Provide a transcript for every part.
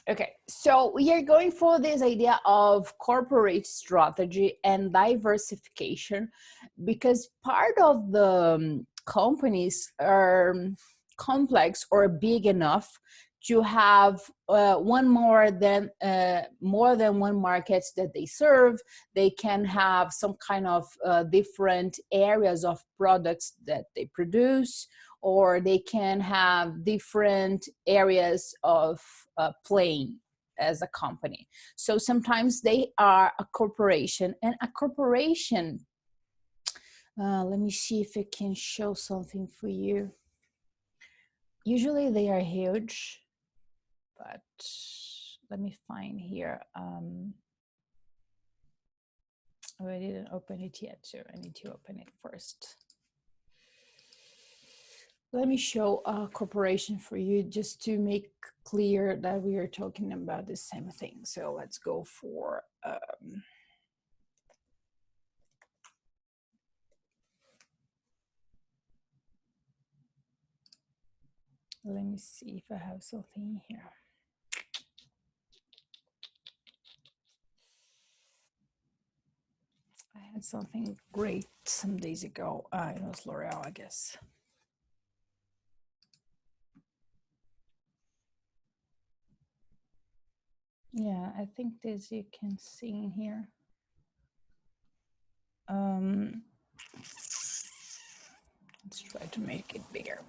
Okay, so we are going for this idea of corporate strategy and diversification because part of the companies are complex or big enough to have more than one market that they serve. They can have some kind of different areas of products that they produce, or they can have different areas of playing as a company. So sometimes they are a corporation, and a corporation, let me see if I can show something for you. Usually they are huge, but let me find here. Oh, I didn't open it yet, so I need to open it first. Let me show a corporation for you just to make clear that we are talking about the same thing. So let's go for let me see if I have something here. I had something great some days ago. It was L'Oreal, I guess. Yeah, I think this you can see in here. Let's try to make it bigger.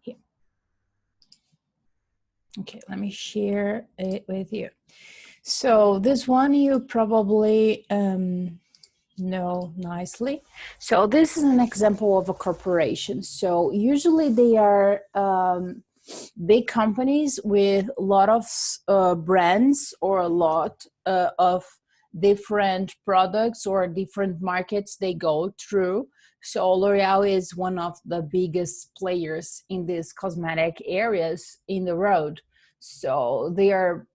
Here. Okay, let me share it with you. So this one you probably know nicely. So this is an example of a corporation. So usually they are big companies with a lot of brands or a lot of different products or different markets they go through. So L'Oreal is one of the biggest players in these cosmetic areas in the world. So they are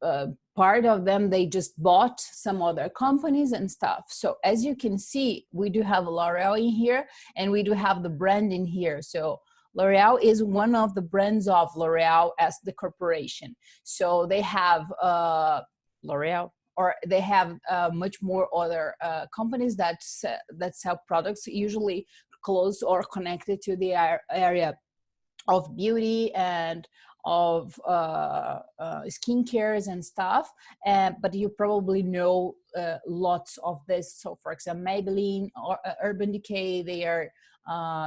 part of them, they just bought some other companies and stuff. So as you can see, we do have L'Oreal in here and we do have the brand in here. So L'Oreal is one of the brands of L'Oreal as the corporation. So they have L'Oreal, or they have much more other companies that sell products, usually close or connected to the area of beauty and of skincares and stuff, but you probably know lots of this. So for example, Maybelline or Urban Decay, they are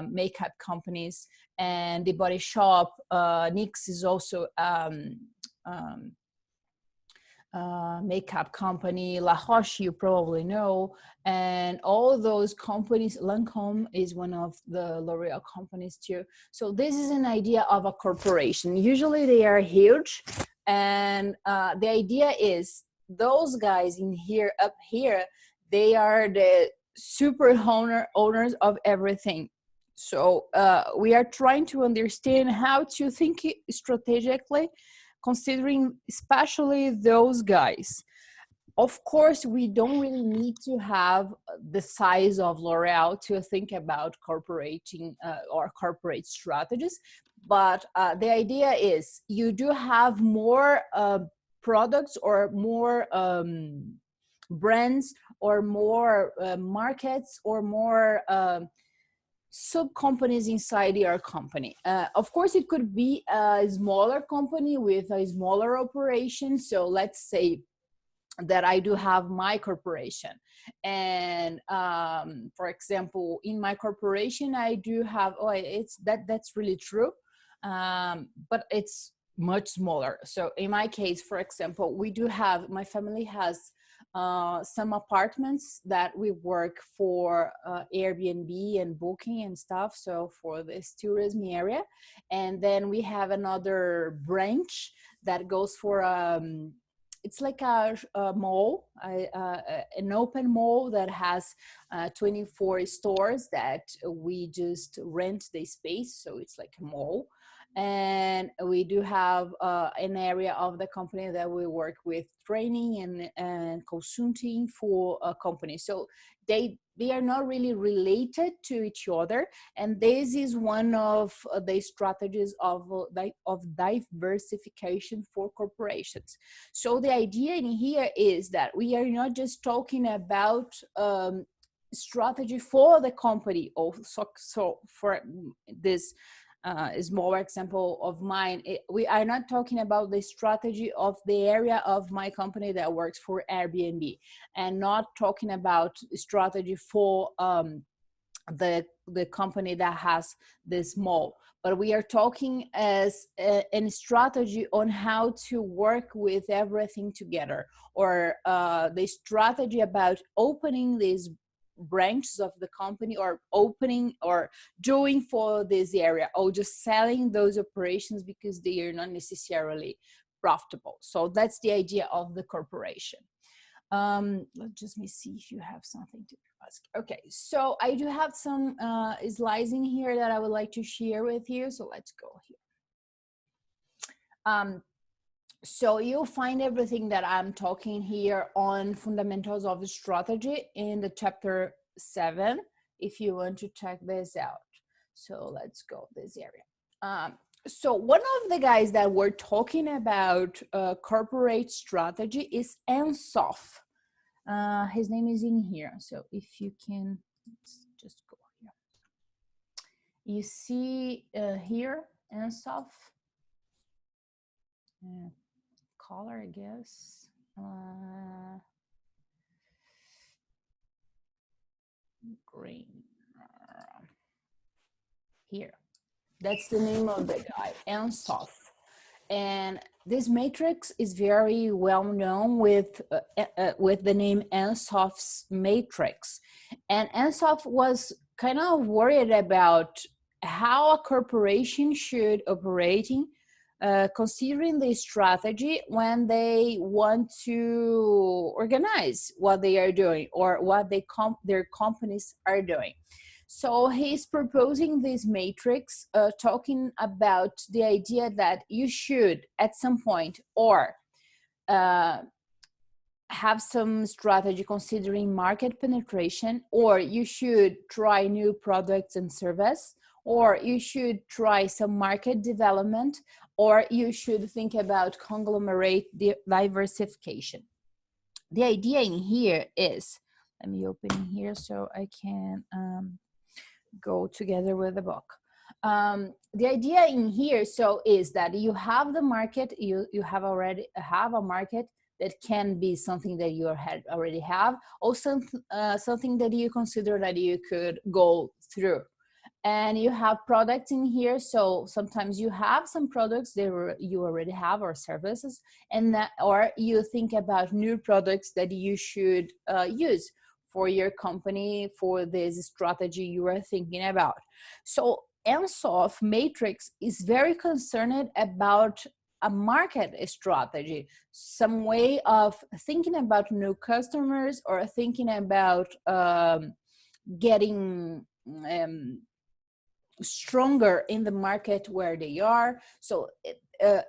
makeup companies, and The Body Shop, NYX is also makeup company. La Roche, you probably know, and all those companies. Lancome is one of the L'Oreal companies too. So this is an idea of a corporation. Usually they are huge, and the idea is those guys in here, up here, they are the super owners of everything. So we are trying to understand how to think strategically, considering especially those guys. Of course, we don't really need to have the size of L'Oreal to think about corporating or corporate strategies, but the idea is you do have more products or more brands or more markets or more sub companies inside your company. Of course, it could be a smaller company with a smaller operation. So let's say that I do have my corporation, and for example, in my corporation, I do have, that's really true, but it's much smaller. So in my case, for example, we do have, my family has some apartments that we work for Airbnb and booking and stuff, so for this tourism area. And then we have another branch that goes for it's like a mall, an open mall that has 24 stores that we just rent the space, so it's like a mall. And we do have an area of the company that we work with training and consulting for a company. So they are not really related to each other, and this is one of the strategies of diversification for corporations. So the idea in here is that we are not just talking about strategy for the company. So for this small example of mine, we are not talking about the strategy of the area of my company that works for Airbnb, and not talking about strategy for the company that has this mall, but we are talking as a strategy on how to work with everything together, or the strategy about opening these branches of the company, or opening or doing for this area, or just selling those operations because they are not necessarily profitable. So that's the idea of the corporation. Let's just me see if you have something to ask. Okay, so I do have some slides in here that I would like to share with you. So let's go here. So you'll find everything that I'm talking here on fundamentals of strategy in the chapter 7, if you want to check this out. So let's go this area. So one of the guys that we're talking about corporate strategy is Ansoff. His name is in here. So if you can, let's just go here. You see here, Ansoff. Color, I guess. Green. Here. That's the name of the guy, Ansoff. And this matrix is very well known with the name Ansoff's matrix. And Ansoff was kind of worried about how a corporation should operating, considering the strategy when they want to organize what they are doing or what their companies are doing. So he's proposing this matrix, talking about the idea that you should at some point or have some strategy considering market penetration, or you should try new products and service, or you should try some market development, or you should think about conglomerate diversification. The idea in here is, let me open here so I can go together with the book. The idea in here is that you have the market, you already have a market that can be something that you already have, or something that you consider that you could go through. And you have products in here, so sometimes you have some products that you already have, or services, and or you think about new products that you should use for your company, for this strategy you are thinking about. So Ansoff matrix is very concerned about a market strategy, some way of thinking about new customers, or thinking about getting stronger in the market where they are. So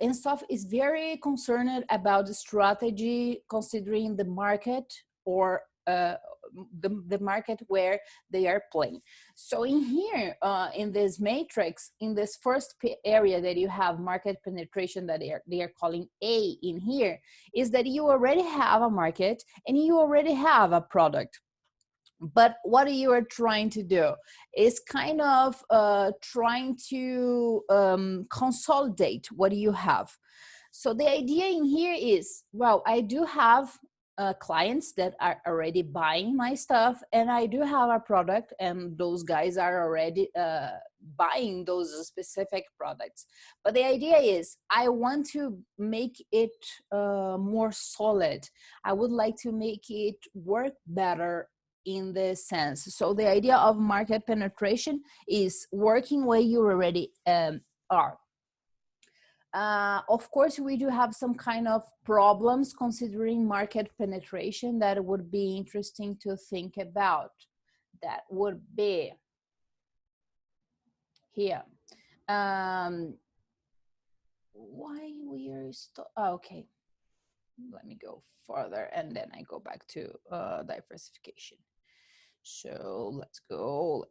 Ansoff is very concerned about the strategy considering the market, or the market where they are playing. So in here, in this matrix, in this first area that you have market penetration, that they are calling A in here, is that you already have a market and you already have a product. But what you are trying to do is kind of trying to consolidate what you have. So the idea in here is, well, I do have clients that are already buying my stuff, and I do have a product, and those guys are already buying those specific products. But the idea is, I want to make it more solid. I would like to make it work better in this sense. So the idea of market penetration is working where you already are. Of course, we do have some kind of problems considering market penetration that would be interesting to think about. That would be here. why we are okay, let me go further and then I go back to diversification. So let's go.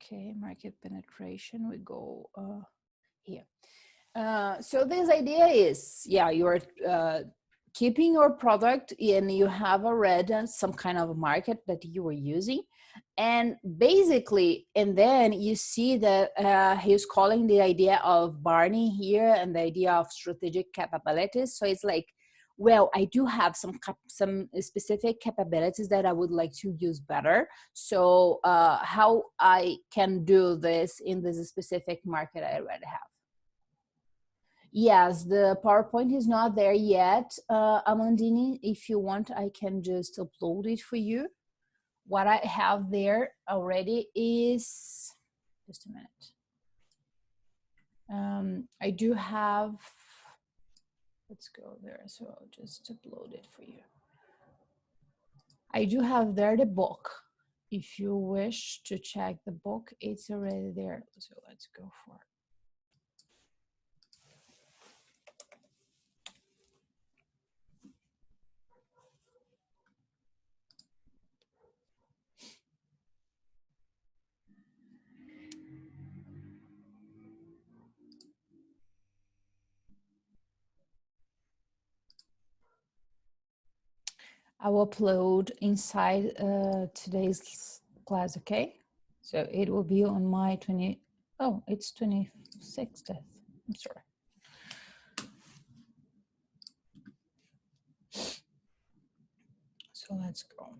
Okay, market penetration, we go here. So this idea is, yeah, you're keeping your product and you have already some kind of market that you are using. And basically, and then you see that he's calling the idea of Barney here and the idea of strategic capabilities. So it's like, well, I do have some specific capabilities that I would like to use better. So how I can do this in this specific market I already have. Yes, the PowerPoint is not there yet. Amandini, if you want, I can just upload it for you. What I have there already is, just a minute. I do have, let's go there. So I'll just upload it for you. I do have there the book. If you wish to check the book, it's already there. So let's go for it. I will upload inside today's class, okay? So it will be on my 20, oh, it's 26th, I'm sorry. So let's go.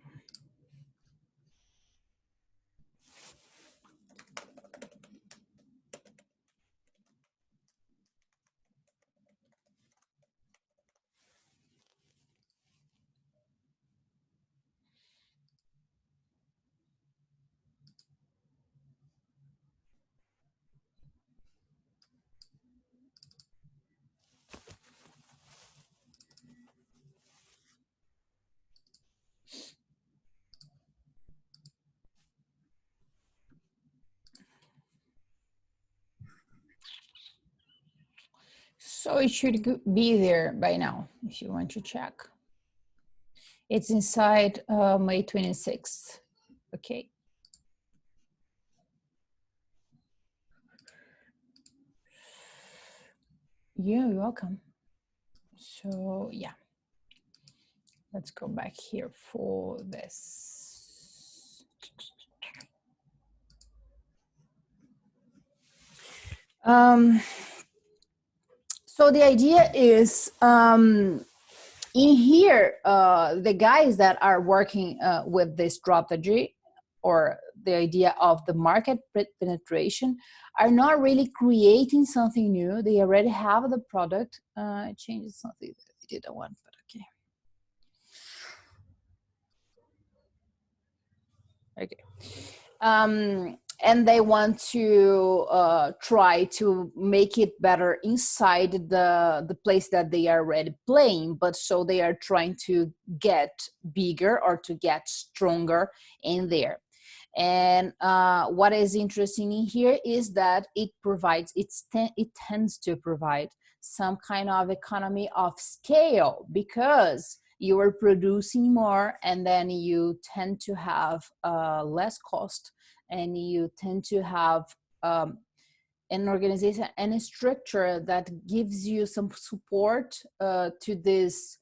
So it should be there by now if you want to check. It's inside May 26th. Okay. You're welcome. So yeah, let's go back here for this. So the idea is, in here, the guys that are working with this strategy or the idea of the market penetration are not really creating something new. They already have the product. It changes something that they didn't want, but okay. Okay. And they want to try to make it better inside the place that they are already playing, but so they are trying to get bigger or to get stronger in there. And what is interesting in here is that it provides, it tends to provide some kind of economy of scale, because you are producing more and then you tend to have less cost, and you tend to have an organization and a structure that gives you some support to this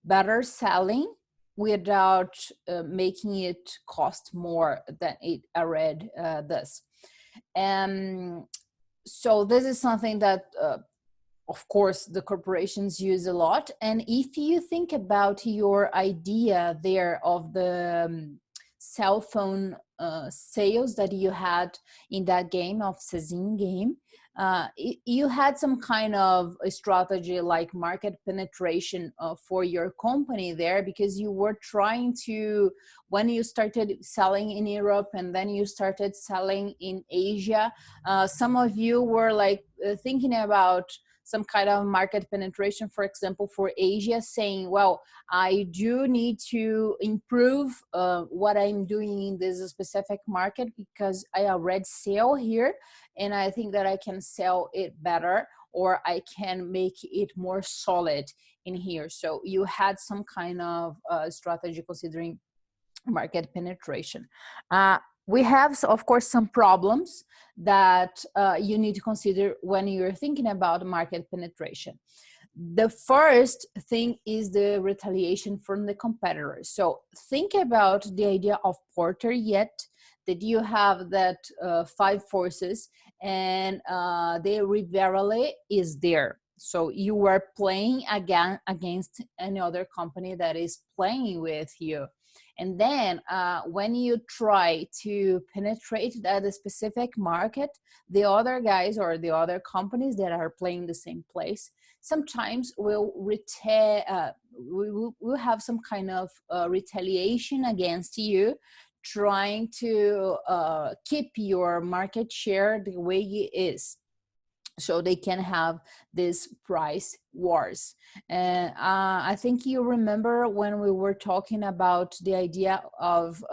better selling without making it cost more than it already does. And so this is something that of course the corporations use a lot. And if you think about your idea there of the cell phone sales that you had in that game of Cezin game, you had some kind of a strategy like market penetration for your company there, because you were trying to, when you started selling in Europe and then you started selling in Asia, some of you were like thinking about some kind of market penetration, for example, for Asia, saying, well, I do need to improve what I'm doing in this specific market because I already sell here and I think that I can sell it better, or I can make it more solid in here. So you had some kind of strategy considering market penetration. We have, of course, some problems that you need to consider when you're thinking about market penetration. The first thing is the retaliation from the competitors. So think about the idea of Porter yet, that you have that 5 forces and the rivalry is there. So you are playing against another company that is playing with you. And then when you try to penetrate that specific market, the other guys or the other companies that are playing the same place sometimes will have some kind of retaliation against you, trying to keep your market share the way it is, so they can have this price wars. And I think you remember when we were talking about the idea of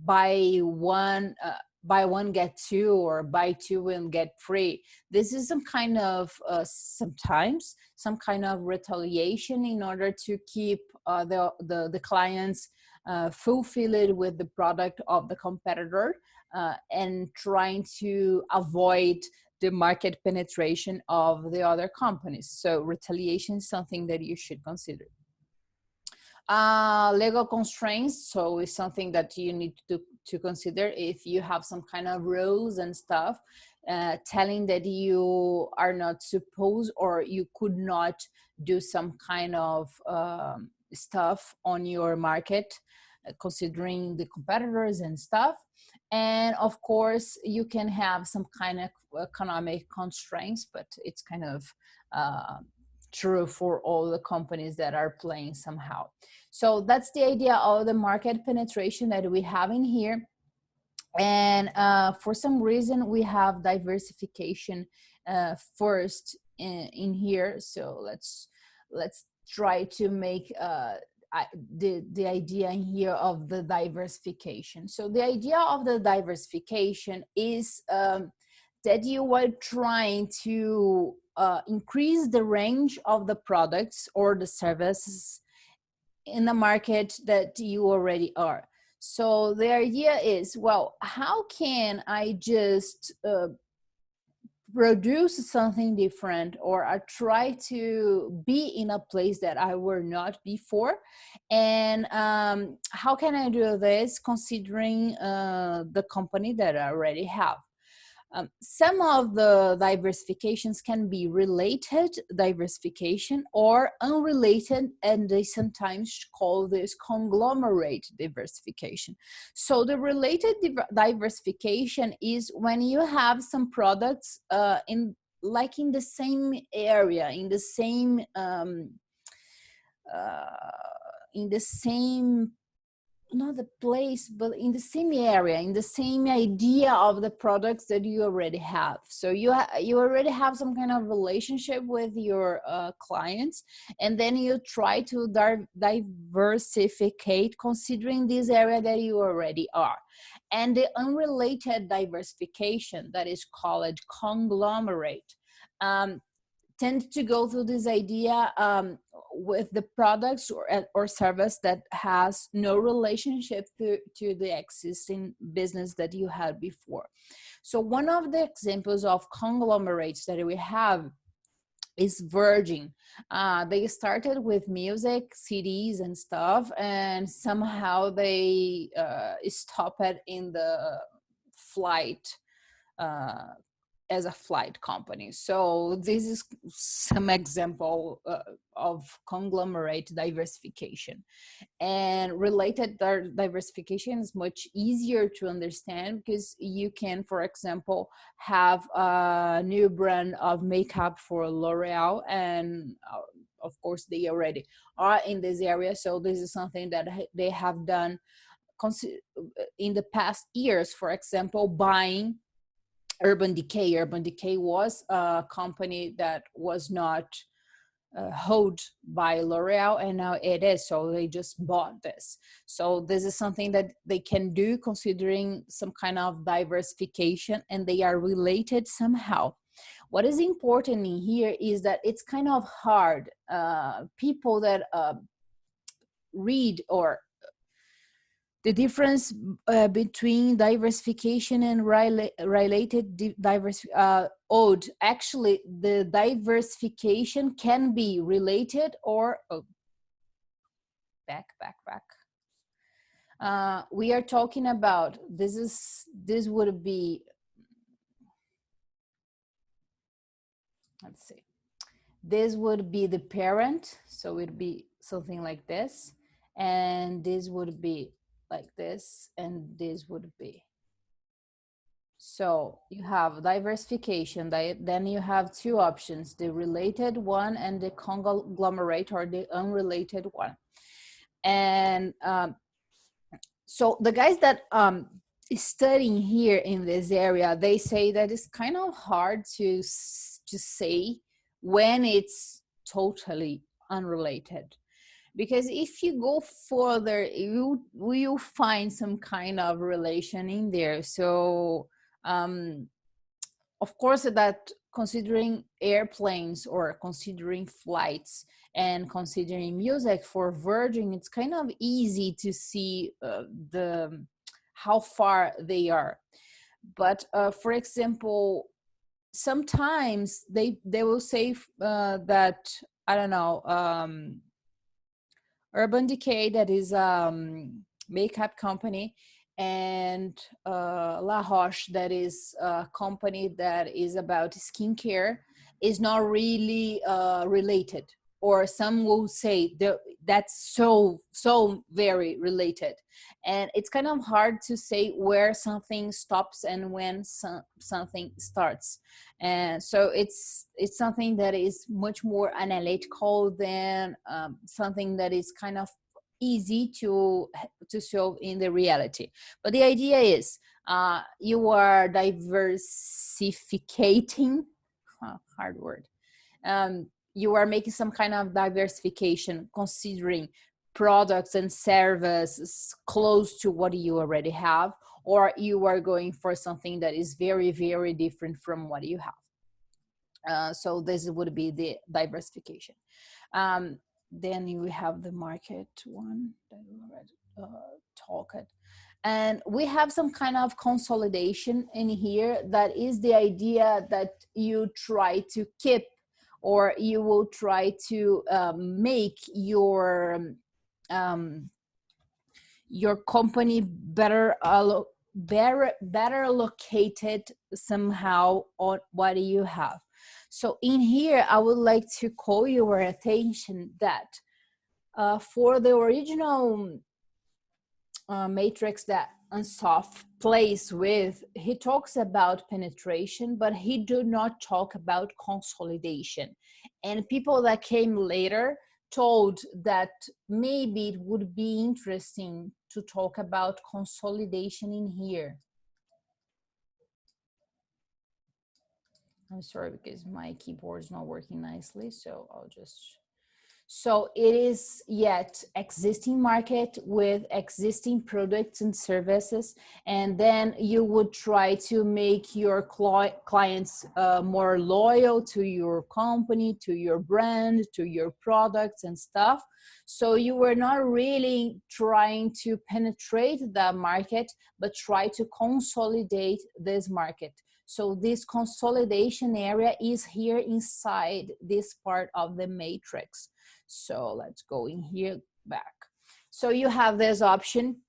buy one get two, or buy two and get free. This is some kind of sometimes some kind of retaliation in order to keep the clients fulfilled with the product of the competitor, and trying to avoid the market penetration of the other companies. So retaliation is something that you should consider. Legal constraints, so it's something that you need to consider if you have some kind of rules and stuff telling that you are not supposed, or you could not do some kind of stuff on your market, considering the competitors and stuff. And of course, you can have some kind of economic constraints, but it's kind of true for all the companies that are playing somehow. So that's the idea of the market penetration that we have in here. And for some reason, we have diversification first in here. So let's try to make the idea in here of the diversification. So the idea of the diversification is that you are trying to increase the range of the products or the services in the market that you already are. So the idea is, well, how can I just produce something different, or I try to be in a place that I were not before? And how can I do this considering the company that I already have? Some of the diversifications can be related diversification or unrelated, and they sometimes call this conglomerate diversification. So the related diversification is when you have some products in the same area, in the same not the place, but in the same area, in the same idea of the products that you already have. So you already have some kind of relationship with your clients, and then you try to diversificate considering this area that you already are. And the unrelated diversification, that is called conglomerate, tend to go through this idea with the products or service that has no relationship to the existing business that you had before. So one of the examples of conglomerates that we have is Virgin. They started with music, CDs and stuff, and somehow they stopped in the flight as a flight company. So this is some example of conglomerate diversification. And related diversification is much easier to understand because you can, for example, have a new brand of makeup for L'Oreal, and of course they already are in this area. So this is something that they have done in the past years, for example, buying Urban Decay. Urban Decay was a company that was not held by L'Oreal, and now it is. So they just bought this. So this is something that they can do considering some kind of diversification, and they are related somehow. What is important in here is that it's kind of hard. People that read or the difference between diversification and related odd. Actually, the diversification can be related or back. We are talking about this would be, let's see, this would be the parent, so it'd be something like this, and this would be like this, and this would be. So you have diversification, then you have two options, the related one and the conglomerate or the unrelated one. And so the guys that studying here in this area, they say that it's kind of hard to say when it's totally unrelated. Because if you go further, you will find some kind of relation in there. So of course, that considering airplanes or considering flights and considering music for Virgin, it's kind of easy to see how far they are. But for example, sometimes they will say that, I don't know, Urban Decay, that is makeup company, and La Roche, that is a company that is about skincare, is not really related. Or some will say that's so very related. And it's kind of hard to say where something stops and when something starts. And so it's something that is much more analytical than something that is kind of easy to show in the reality. But the idea is you are diversificating, hard word, you are making some kind of diversification considering products and services close to what you already have, or you are going for something that is very different from what you have. So this would be the diversification. Then you have the market one that we already talked. And we have some kind of consolidation in here. That is the idea that you try to keep, or you will try to make your company better located somehow on what you have. So in here, I would like to call your attention that for the original matrix that Ansoff plays with, he talks about penetration, but he do not talk about consolidation. And people that came later told that maybe it would be interesting to talk about consolidation in here. I'm sorry, because my keyboard is not working nicely, so I'll just... So it is yet existing market with existing products and services, and then you would try to make your clients more loyal to your company, to your brand, to your products and stuff. So you were not really trying to penetrate that market, but try to consolidate this market. So this consolidation area is here inside this part of the matrix. So let's go in here back. So you have this option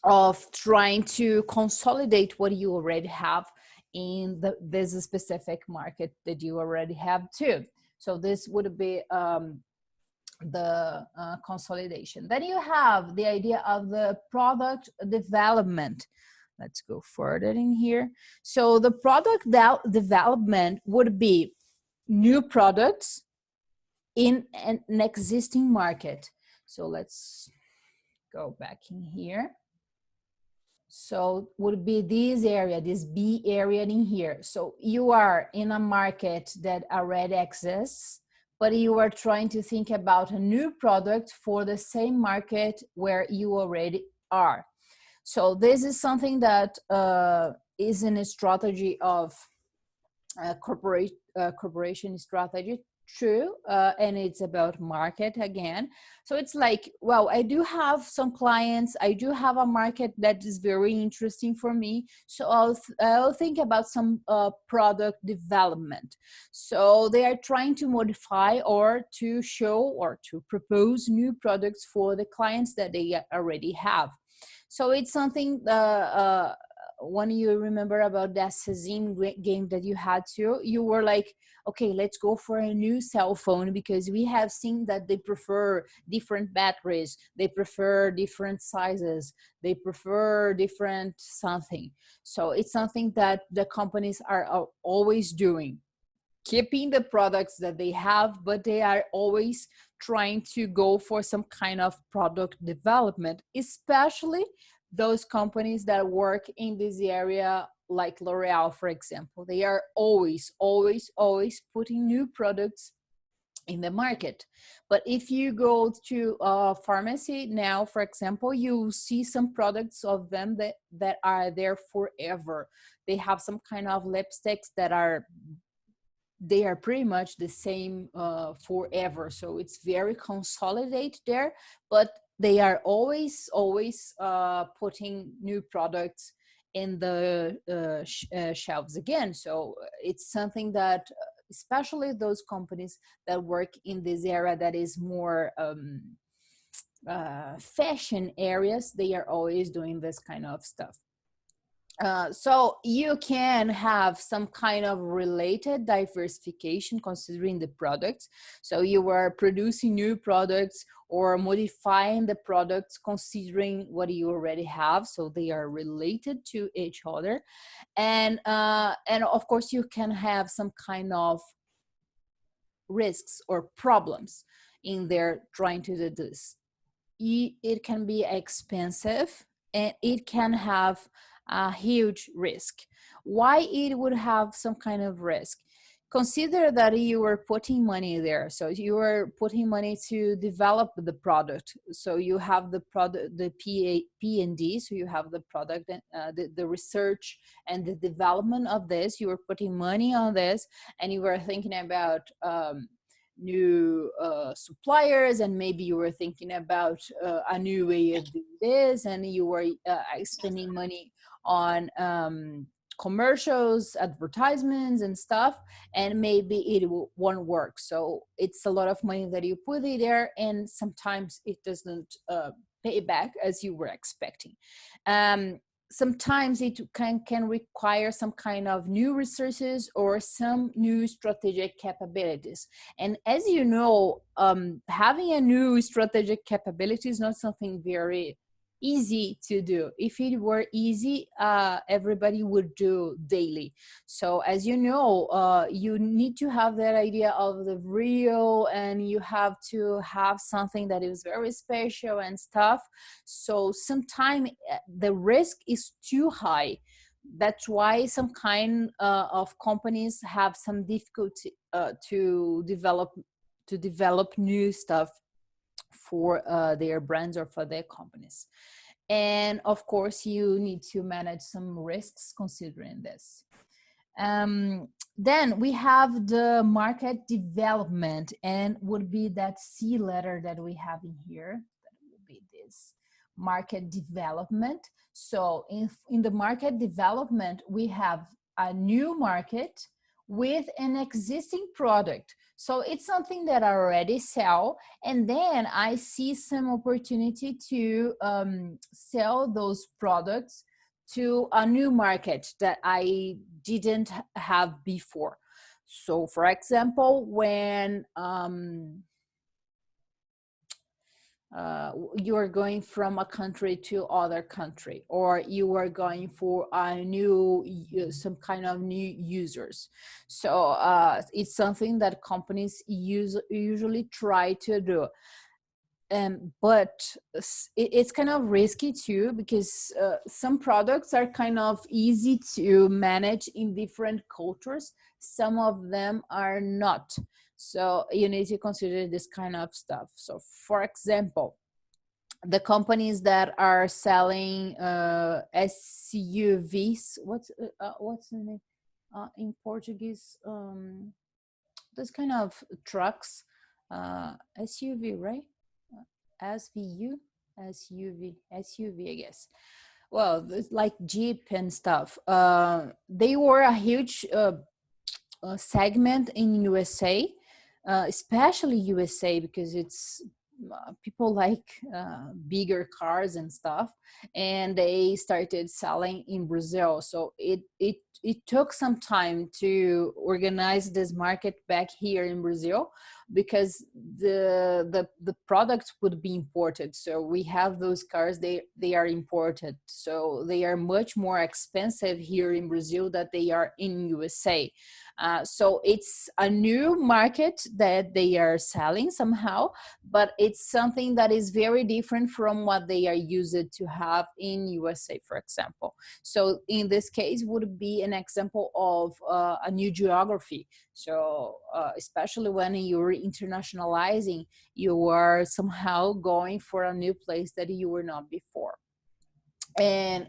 of trying to consolidate what you already have in this specific market that you already have too. So this would be the consolidation. Then you have the idea of the product development. Let's go further in here. So the product development would be new products in an existing market. So let's go back in here. So would be this area, this B area in here. So you are in a market that already exists, but you are trying to think about a new product for the same market where you already are. So this is something that is in a strategy of corporation strategy, true, and it's about market again. So it's like, well, I do have some clients, I do have a market that is very interesting for me, so I'll think about some product development. So they are trying to modify or to show or to propose new products for the clients that they already have. So it's something when you remember about that Sazin game that you had to, you were like, okay, let's go for a new cell phone because we have seen that they prefer different batteries, they prefer different sizes, they prefer different something. So it's something that the companies are always doing, keeping the products that they have, but they are always trying to go for some kind of product development, especially those companies that work in this area, like L'Oreal, for example. They are always, always, always putting new products in the market. But if you go to a pharmacy now, for example, you see some products of them that are there forever. They have some kind of lipsticks that are, they are pretty much the same forever. So it's very consolidated there, but they are always putting new products in the shelves again. So it's something that especially those companies that work in this area that is more fashion areas, they are always doing this kind of stuff. So you can have some kind of related diversification considering the products. So you are producing new products or modifying the products considering what you already have. So they are related to each other. And of course you can have some kind of risks or problems in there trying to do this. It can be expensive and it can have a huge risk. Why it would have some kind of risk? Consider that you are putting money there. So you are putting money to develop the product. So you have the product, the P&D, so you have the product, the research and the development of this. You are putting money on this and you are thinking about new suppliers, and maybe you were thinking about a new way of doing this, and you were spending money on commercials, advertisements and stuff, and maybe it won't work. So it's a lot of money that you put in there, and sometimes it doesn't pay back as you were expecting. Sometimes it can require some kind of new resources or some new strategic capabilities. And as you know, having a new strategic capability is not something very easy to do. If it were easy, everybody would do daily. So as you know, you need to have that idea of the real, and you have to have something that is very special and stuff. So sometimes the risk is too high. That's why some kind of companies have some difficulty to develop new stuff for their brands or for their companies. And of course, you need to manage some risks considering this. Then we have the market development, and would be that C letter that we have in here. That will be this market development. So in the market development, we have a new market with an existing product. So it's something that I already sell, and then I see some opportunity to sell those products to a new market that I didn't have before. So for example, when you are going from a country to other country, or you are going for a new, some kind of new users. So it's something that companies usually try to do. but it's kind of risky too, because some products are kind of easy to manage in different cultures. Some of them are not. So you need to consider this kind of stuff. So for example, the companies that are selling SUVs, what's the name in Portuguese? Those kind of trucks, SUV, right? SVU, SUV, I guess. Well, it's like Jeep and stuff. They were a huge segment in USA, especially USA, because it's people like bigger cars and stuff, and they started selling in Brazil. So it took some time to organize this market back here in Brazil, because the products would be imported. So we have those cars, they are imported, so they are much more expensive here in Brazil than they are in USA. So it's a new market that they are selling somehow, but it's something that is very different from what they are used to have in USA, for example. So in this case would be an example of a new geography. So especially when you're internationalizing, you are somehow going for a new place that you were not before. And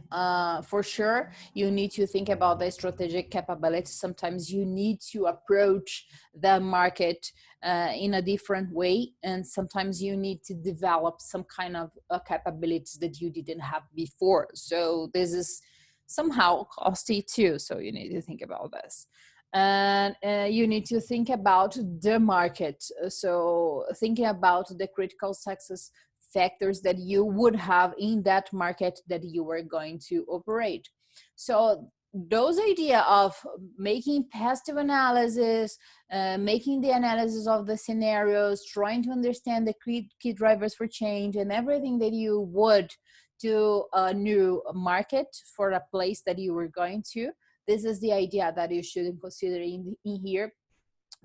for sure, you need to think about the strategic capabilities. Sometimes you need to approach the market in a different way, and sometimes you need to develop some kind of capabilities that you didn't have before. So this is somehow costly too, so you need to think about this. And you need to think about the market. So thinking about the critical success factors that you would have in that market that you were going to operate. So those idea of making passive analysis, making the analysis of the scenarios, trying to understand the key drivers for change and everything that you would to a new market for a place that you were going to. This is the idea that you should consider in here,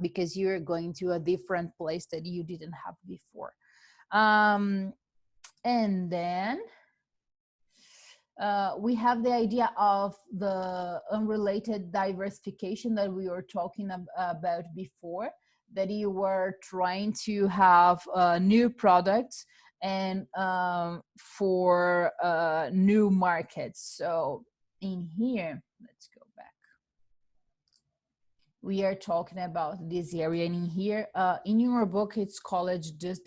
because you're going to a different place that you didn't have before. And then we have the idea of the unrelated diversification that we were talking about before, that you were trying to have new products and for new markets. So in here, let's go back. We are talking about this area in here. In your book, it's called just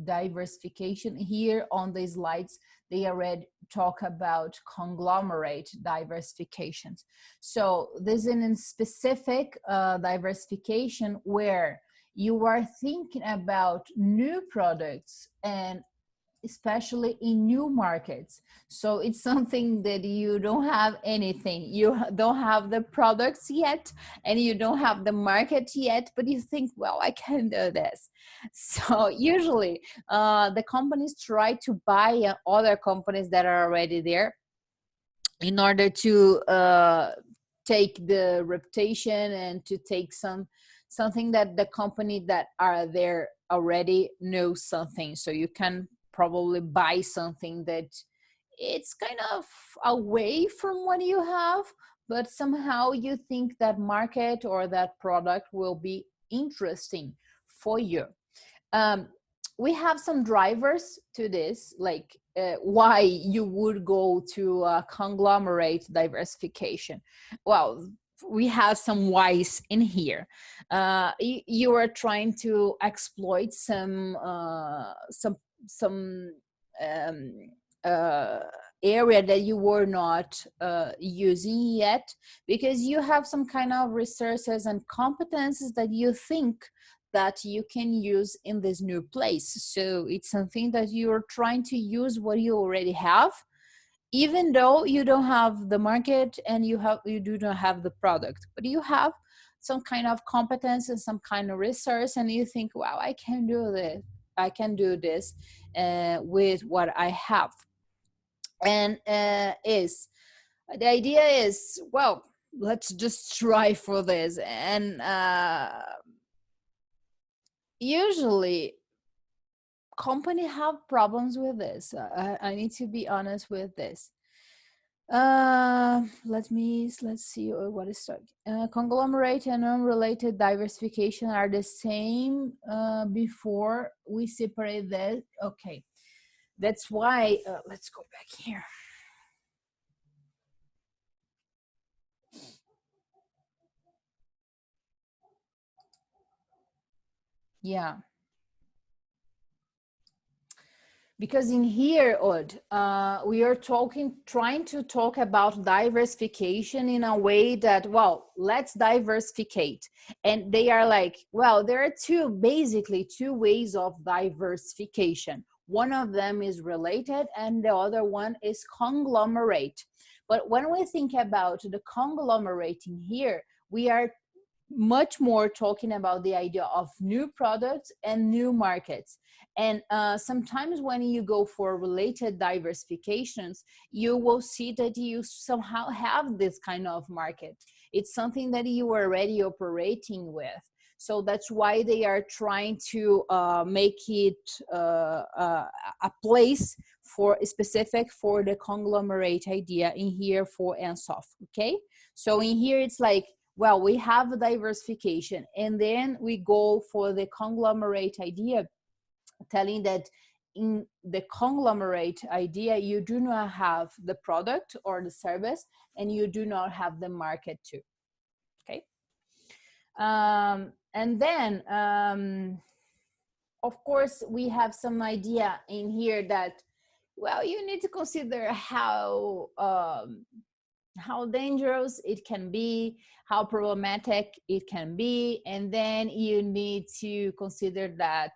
diversification. Here on the slides, they already talk about conglomerate diversifications. So this is a specific diversification where you are thinking about new products, and especially in new markets. So it's something that you don't have anything, you don't have the products yet, and you don't have the market yet, but you think, well, I can do this. So usually the companies try to buy other companies that are already there in order to take the reputation and to take something that the company that are there already knows something. So you can probably buy something that it's kind of away from what you have, but somehow you think that market or that product will be interesting for you. We have some drivers to this, like why you would go to a conglomerate diversification. Well, we have some whys in here. You are trying to exploit some area that you were not using yet, because you have some kind of resources and competences that you think that you can use in this new place. So it's something that you're trying to use what you already have, even though you don't have the market and you do not have the product, but you have some kind of competence and some kind of resource, and you think, wow, I can do this with what I have. And the idea is, well, let's just try for this. And usually company have problems with this. I need to be honest with this. Let's see what is stuck. Conglomerate and unrelated diversification are the same before we separate that. Okay, that's why. Let's go back here. Yeah. Because in here, Odd, we are trying to talk about diversification in a way that, well, let's diversificate. And they are like, well, there are basically two ways of diversification. One of them is related and the other one is conglomerate. But when we think about the conglomerating here, we are much more talking about the idea of new products and new markets. And sometimes when you go for related diversifications, you will see that you somehow have this kind of market. It's something that you are already operating with. So that's why they are trying to make it a place for specific for the conglomerate idea in here for Ansoff. Okay, so in here it's like, well, we have a diversification, and then we go for the conglomerate idea, telling that in the conglomerate idea, you do not have the product or the service, and you do not have the market too. Okay. And then, of course, we have some idea in here that, well, you need to consider how dangerous it can be, how problematic it can be, and then you need to consider that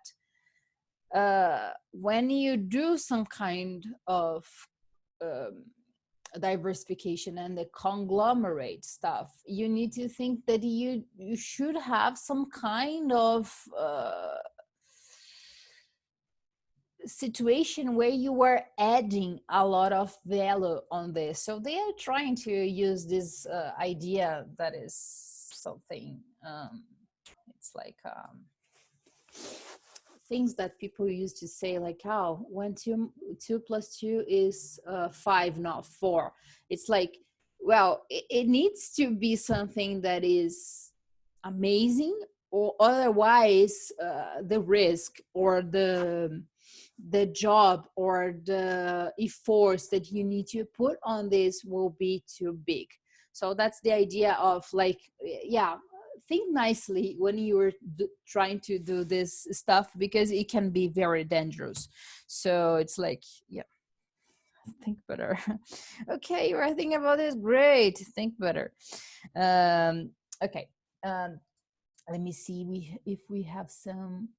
when you do some kind of diversification and the conglomerate stuff, you need to think that you should have some kind of situation where you are adding a lot of value on this. So they are trying to use this idea that is something, it's like things that people used to say, like, oh, when two plus two is 5, not 4. It's like, well, it needs to be something that is amazing, or otherwise the risk or the job or the efforts that you need to put on this will be too big. So that's the idea of, like, yeah, think nicely when you're trying to do this stuff, because it can be very dangerous. So it's like, yeah, think better. Okay, you're thinking about this, great, think better. Okay, let me see if we have some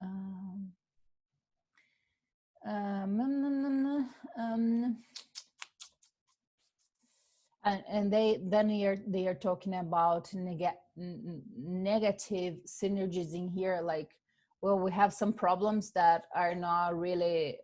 and they are talking about negative synergies in here, like, well, we have some problems that are not really,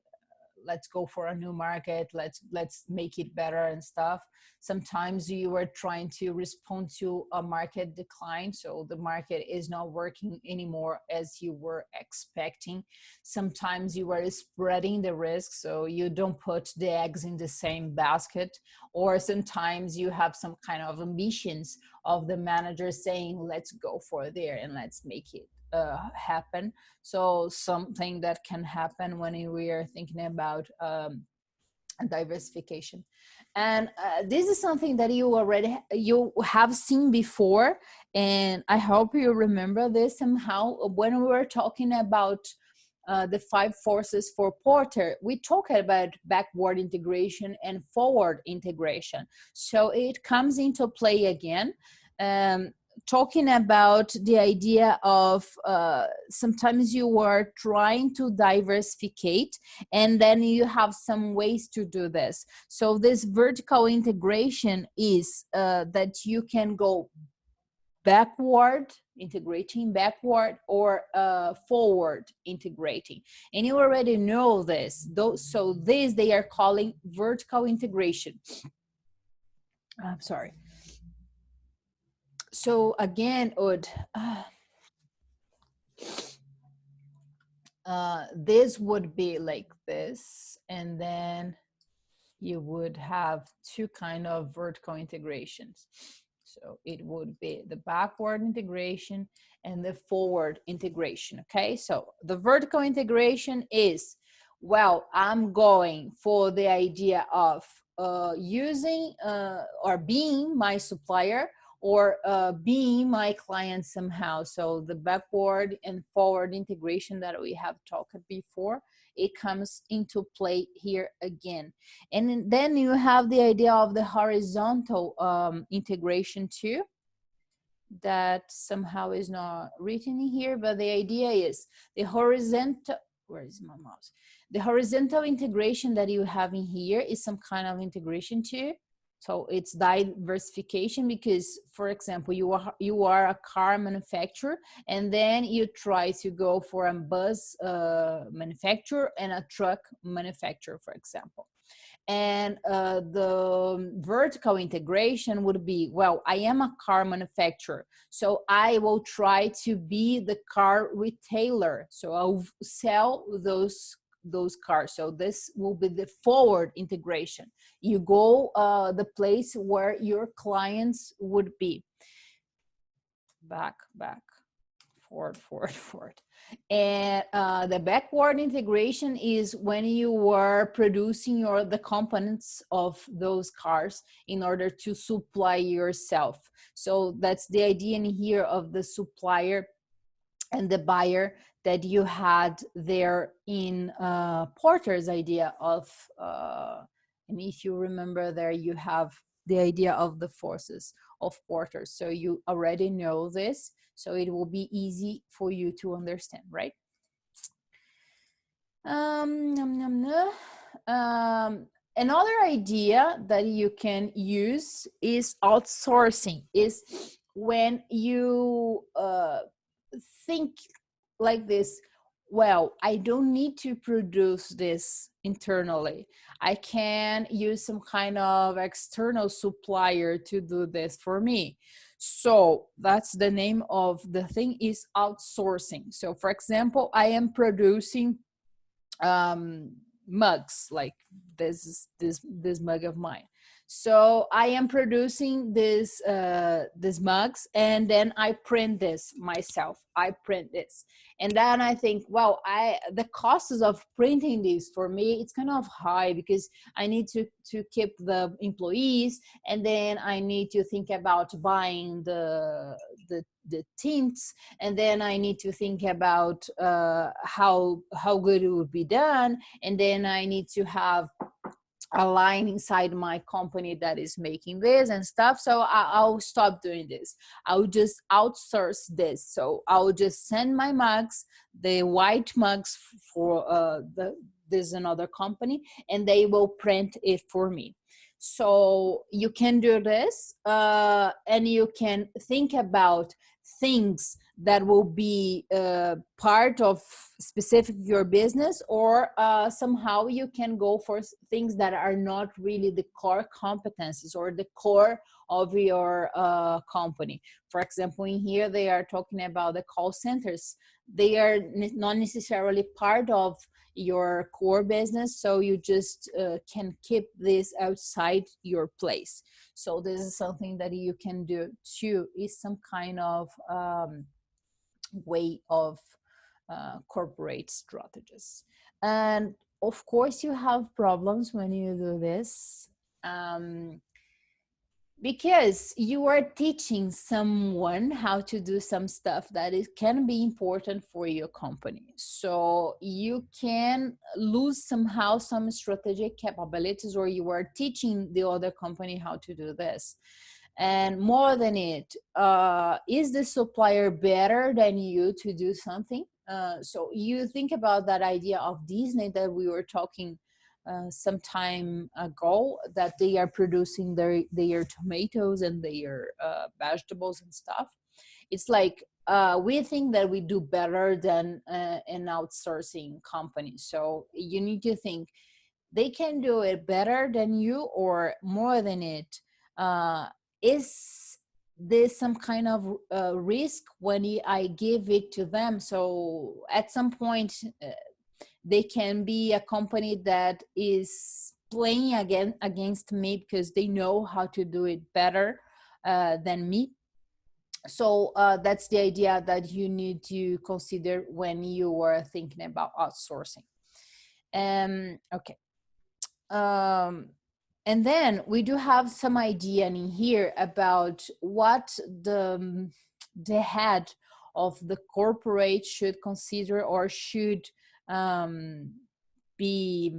let's go for a new market, let's make it better and stuff. Sometimes you are trying to respond to a market decline, so the market is not working anymore as you were expecting. Sometimes you are spreading the risk, so you don't put the eggs in the same basket. Or sometimes you have some kind of ambitions of the manager saying, let's go for there and let's make it happen. So something that can happen when we are thinking about diversification. And this is something that you have seen before, and I hope you remember this somehow. When we were talking about the 5 forces for Porter, we talked about backward integration and forward integration. So it comes into play again. Talking about the idea of sometimes you are trying to diversificate, and then you have some ways to do this. So this vertical integration is that you can go backward integrating, backward, or forward integrating. And you already know this. So this they are calling vertical integration. I'm sorry. So again, Ud, this would be like this, and then you would have two kind of vertical integrations. So it would be the backward integration and the forward integration, okay? So the vertical integration is, well, I'm going for the idea of using or being my supplier, or being my client somehow. So the backward and forward integration that we have talked before, it comes into play here again. And then you have the idea of the horizontal integration too, that somehow is not written in here, but the idea is the horizontal, where is my mouse? The horizontal integration that you have in here is some kind of integration too. So it's diversification, because, for example, you are a car manufacturer, and then you try to go for a bus manufacturer and a truck manufacturer, for example. And the vertical integration would be, well, I am a car manufacturer, so I will try to be the car retailer. So I'll sell those cars. So this will be the forward integration. You go the place where your clients would be. Back, forward, forward. And the backward integration is when you were producing the components of those cars in order to supply yourself. So that's the idea in here of the supplier and the buyer that you had there in Porter's idea of, and if you remember there, you have the idea of the forces of Porter. So you already know this, so it will be easy for you to understand, right? Another idea that you can use is outsourcing, is when you think like this, well, I don't need to produce this internally. I can use some kind of external supplier to do this for me. So that's the name of the thing, is outsourcing. So for example, I am producing mugs, like this mug of mine. So I am producing these mugs, and then I print this myself. I print this, and then I think, well, the costs of printing this for me, it's kind of high, because I need to keep the employees, and then I need to think about buying the tints, and then I need to think about how good it would be done, and then I need to have a line inside my company that is making this and stuff. So I'll stop doing this. I'll just outsource this. So I'll just send my mugs, the white mugs, for this another company, and they will print it for me. So you can do this, and you can think about things that will be part of specific your business, or somehow you can go for things that are not really the core competencies or the core of your company. For example, in here they are talking about the call centers. They are not necessarily part of your core business, so you just can keep this outside your place. So this is something that you can do too, is some kind of way of corporate strategies. And of course you have problems when you do this, because you are teaching someone how to do some stuff that can be important for your company. So you can lose somehow some strategic capabilities, or you are teaching the other company how to do this. And more than it, is the supplier better than you to do something? So you think about that idea of Disney that we were talking some time ago, that they are producing their tomatoes and their vegetables and stuff. It's like we think that we do better than an outsourcing company. So you need to think, they can do it better than you or more than it. Is there's some kind of risk when I give it to them. So at some point, they can be a company that is playing against me because they know how to do it better than me. So that's the idea that you need to consider when you are thinking about outsourcing. Okay. And then we do have some idea in here about what the head of the corporate should consider or should be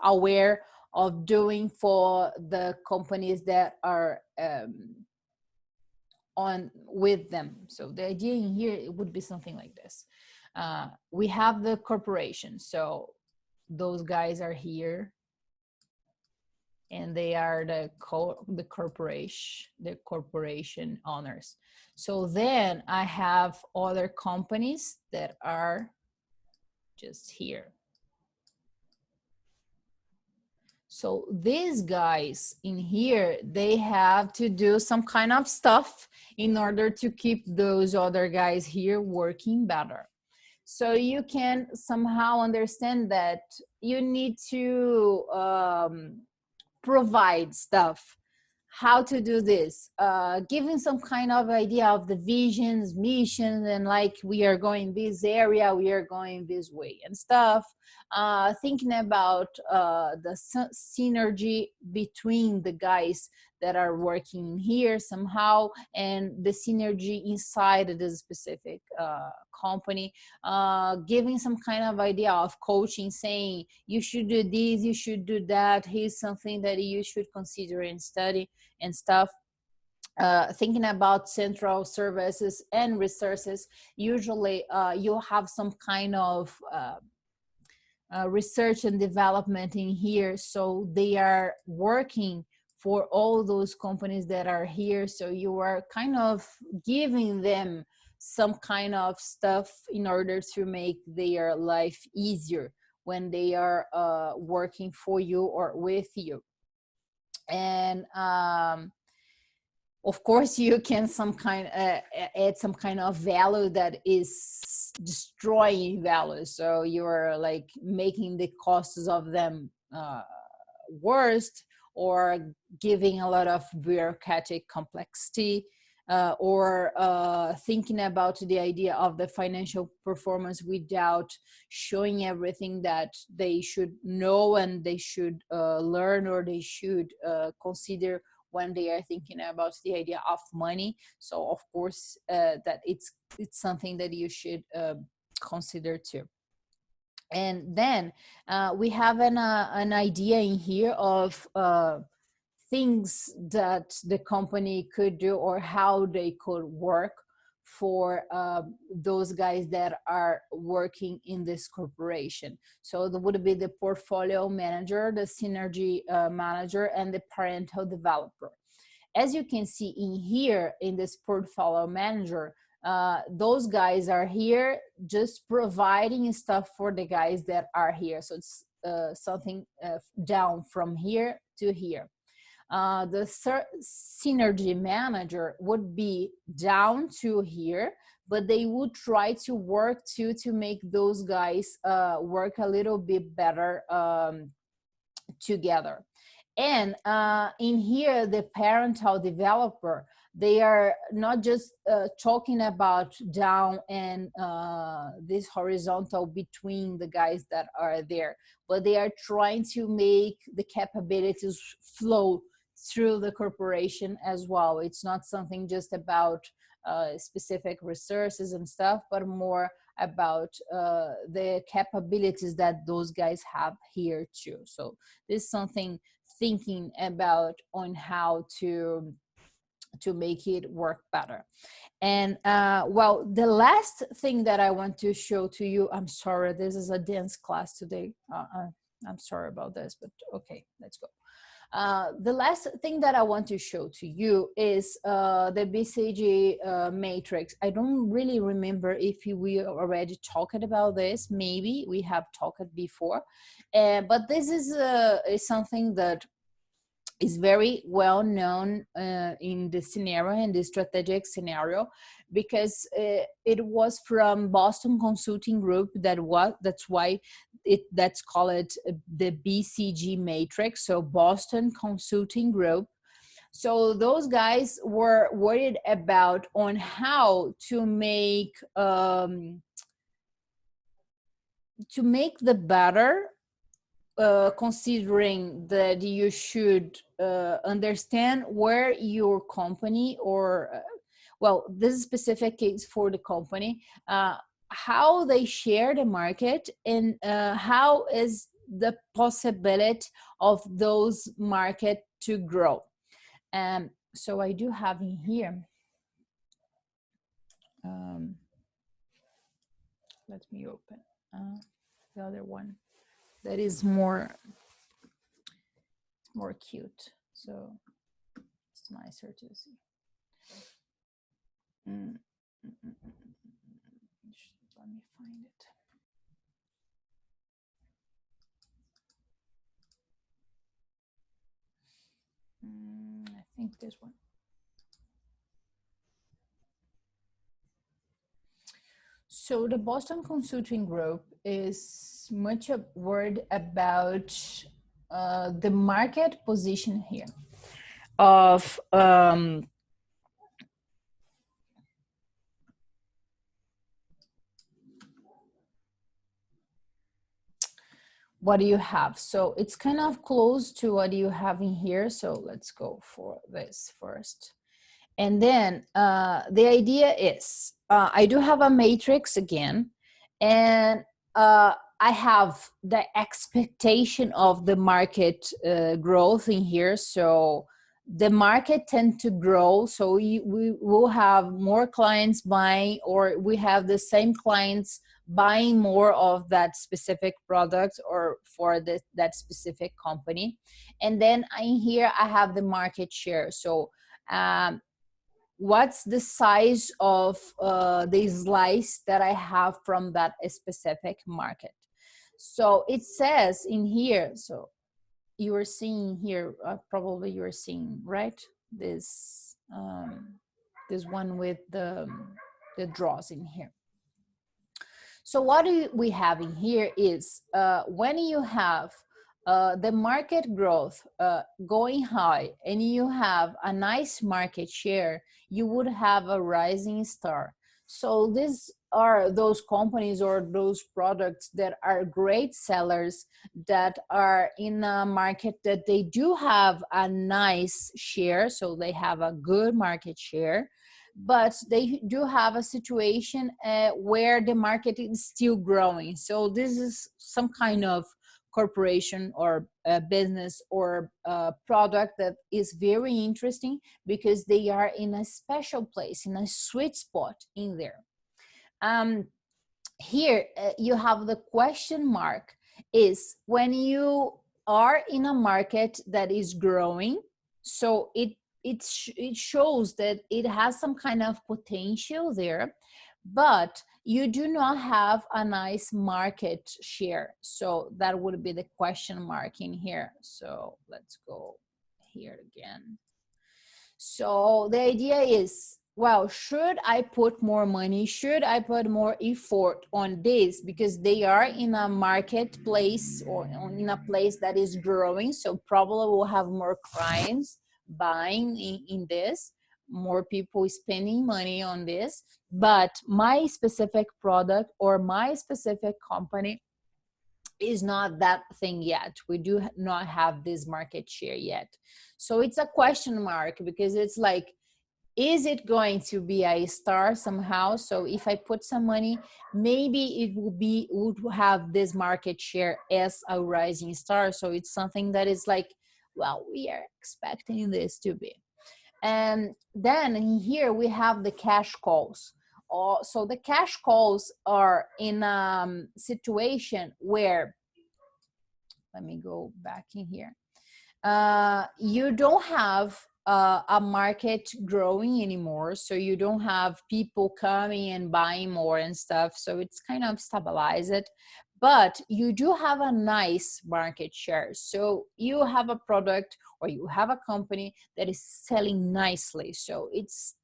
aware of doing for the companies that are on with them. So the idea in here, it would be something like this. We have the corporation. So those guys are here, and they are the corporation owners. So then I have other companies that are just here. So these guys in here, they have to do some kind of stuff in order to keep those other guys here working better. So you can somehow understand that you need to provide stuff, how to do this, giving some kind of idea of the visions, missions, and like we are going this area, we are going this way and stuff. Thinking about the synergy between the guys that are working here somehow, and the synergy inside of this specific company, giving some kind of idea of coaching, saying you should do this, you should do that, here's something that you should consider and study and stuff. Thinking about central services and resources, usually you have some kind of research and development in here, so they are working for all those companies that are here. So you are kind of giving them some kind of stuff in order to make their life easier when they are working for you or with you. And of course you can add some kind of value that is destroying value, so you're like making the costs of them worst, or giving a lot of bureaucratic complexity, or thinking about the idea of the financial performance without showing everything that they should know and they should learn, or they should consider when they are thinking about the idea of money. So of course that it's something that you should consider too. And then we have an idea in here of things that the company could do or how they could work for those guys that are working in this corporation. So there would be the portfolio manager, the synergy manager, and the parental developer. As you can see in here in this portfolio manager, those guys are here just providing stuff for the guys that are here. So it's something down from here to here. The synergy manager would be down to here, but they would try to work to make those guys work a little bit better together. And in here, the parental developer, they are not just talking about down and this horizontal between the guys that are there, but they are trying to make the capabilities flow through the corporation as well. It's not something just about specific resources and stuff, but more about the capabilities that those guys have here too. So this is something thinking about on how to make it work better. And well, the last thing that I want to show to you, I'm sorry, this is a dance class today. I'm sorry about this, but okay, let's go. The last thing that I want to show to you is the BCG matrix. I don't really remember if we already talked about this. Maybe we have talked before, but this is something that is very well known in the scenario, in the strategic scenario, because it was from Boston Consulting Group. That's why that's called the BCG matrix. So Boston Consulting Group. So those guys were worried about on how to make the better, considering that you should understand where your company, or well, this specific case for the company, how they share the market, and how is the possibility of those market to grow. So I do have in here, let me open the other one that is more cute, so it's nicer to see. Let me find it. I think this one. So the Boston Consulting Group is much worried about the market position here of what do you have. So it's kind of close to what you have in here. So let's go for this first. And then the idea is, I do have a matrix again, and I have the expectation of the market growth in here. So the market tend to grow. So we will have more clients buying, or we have the same clients buying more of that specific product or for that specific company. And then in here, I have the market share. So what's the size of the slice that I have from that specific market. So it says in here, so you are seeing here, probably you're seeing, right? This one with the draws in here. So what we have in here is when you have the market growth going high and you have a nice market share, you would have a rising star. So these are those companies or those products that are great sellers, that are in a market that they do have a nice share, so they have a good market share, but they do have a situation where the market is still growing. So this is some kind of corporation or business or product that is very interesting, because they are in a special place, in a sweet spot in there. Here you have the question mark, is when you are in a market that is growing, so it shows that it has some kind of potential there, but you do not have a nice market share. So that would be the question mark in here. So let's go here again. So the idea is, well, should I put more money? Should I put more effort on this? Because they are in a marketplace or in a place that is growing. So probably we'll have more clients buying in this, more people spending money on this. But my specific product or my specific company is not that thing yet. We do not have this market share yet. So it's a question mark, because it's like, is it going to be a star somehow? So if I put some money, maybe it would have this market share as a rising star. So it's something that is like, well, we are expecting this to be. And then in here we have the cash calls. So the cash calls are in a situation where, let me go back in here. You don't have a market growing anymore, so you don't have people coming and buying more and stuff, so it's kind of stabilized. but you do have a nice market share. So you have a product or you have a company that is selling nicely. So it's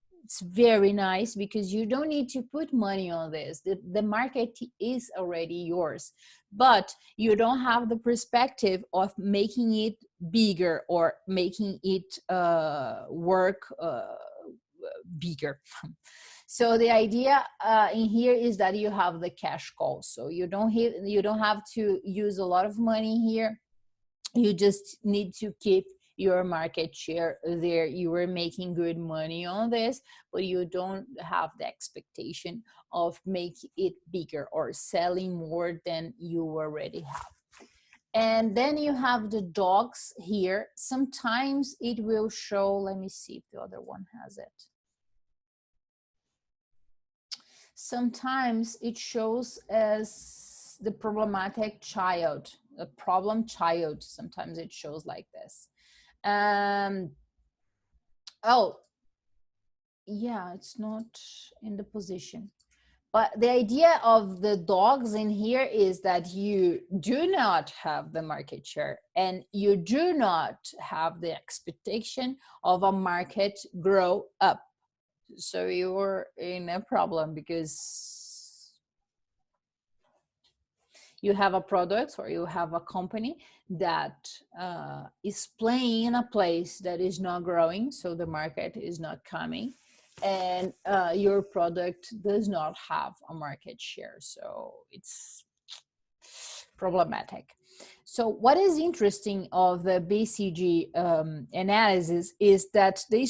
very nice because you don't need to put money on this. The market is already yours, but you don't have the perspective of making it bigger or making it work bigger. So the idea in here is that you have the cash call. So you don't have to use a lot of money here. You just need to keep your market share there. You are making good money on this, but you don't have the expectation of making it bigger or selling more than you already have. And then you have the dogs here. Sometimes it will show, let me see if the other one has it. Sometimes it shows as the problematic child, a problem child. Sometimes it shows like this. Oh, yeah, it's not in the position. But the idea of the dogs in here is that you do not have the market share and you do not have the expectation of a market grow up. So you're in a problem because you have a product or you have a company that is playing in a place that is not growing, so the market is not coming, and your product does not have a market share, so it's problematic. So what is interesting of the BCG analysis is that they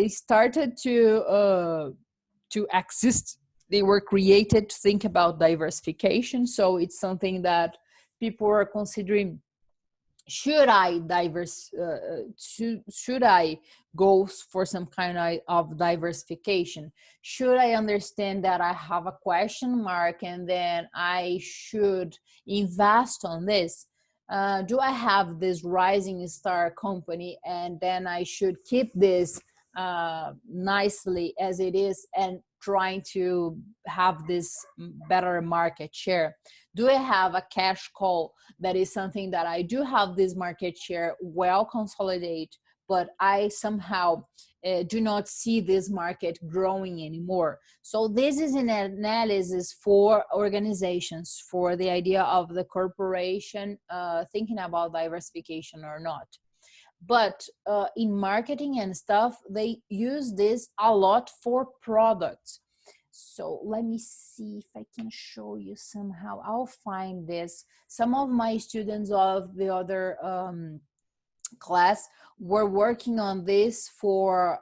started to exist. They were created to think about diversification. So it's something that people are considering. Should I should I go for some kind of diversification? Should I understand that I have a question mark and then I should invest on this? Do I have this rising star company and then I should keep this nicely as it is and trying to have this better market share? Do I have a cash call that is something that I do have this market share well consolidate, but I somehow do not see this market growing anymore? So this is an analysis for organizations, for the idea of the corporation thinking about diversification or not. But in marketing and stuff, they use this a lot for products. So let me see if I can show you somehow. I'll find this. Some of my students of the other class were working on this for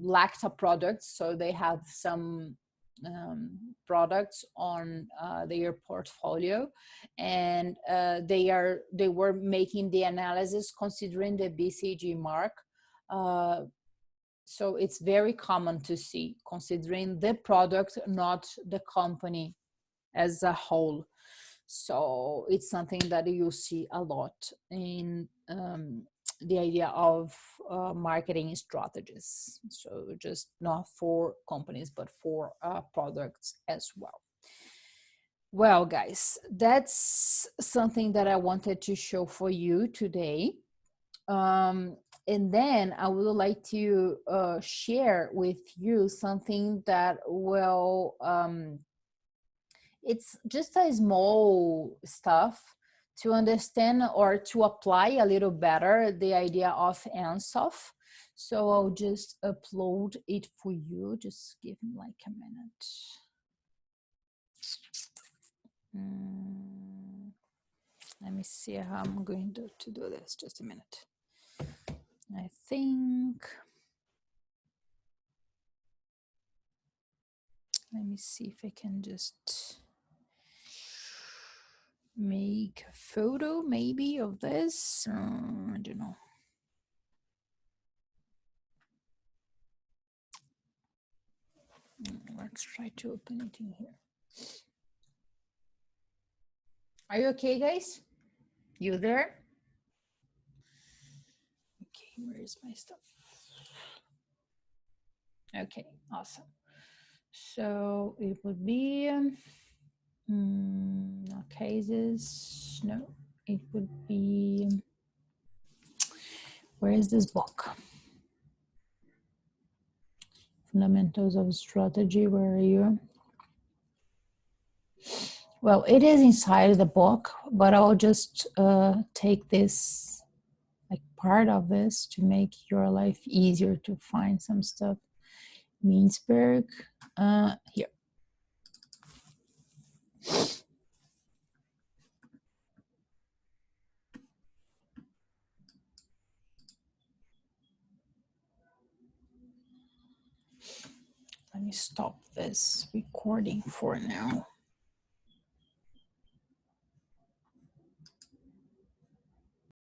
Lacta products. So they have some products on their portfolio, and they were making the analysis considering the BCG mark. So it's very common to see, considering the product, not the company as a whole. So it's something that you see a lot in the idea of marketing strategies. So just not for companies, but for products as well. Well, guys, that's something that I wanted to show for you today. And then I would like to share with you something that will, it's just a small stuff to understand or to apply a little better the idea of Ansoff. So I'll just upload it for you. Just give me like a minute. Let me see how I'm going to do this. Just a minute. I think, let me see if I can just make a photo maybe of this. I don't know. Let's try to open it in here. Are you okay, guys? You there? Okay, where is my stuff? Okay, awesome. So it would be, No cases, no, it would be, where is this book? Fundamentals of Strategy, where are you? Well, it is inside the book, but I'll just take this, like part of this, to make your life easier to find some stuff. Meensberg, here. Let me stop this recording for now.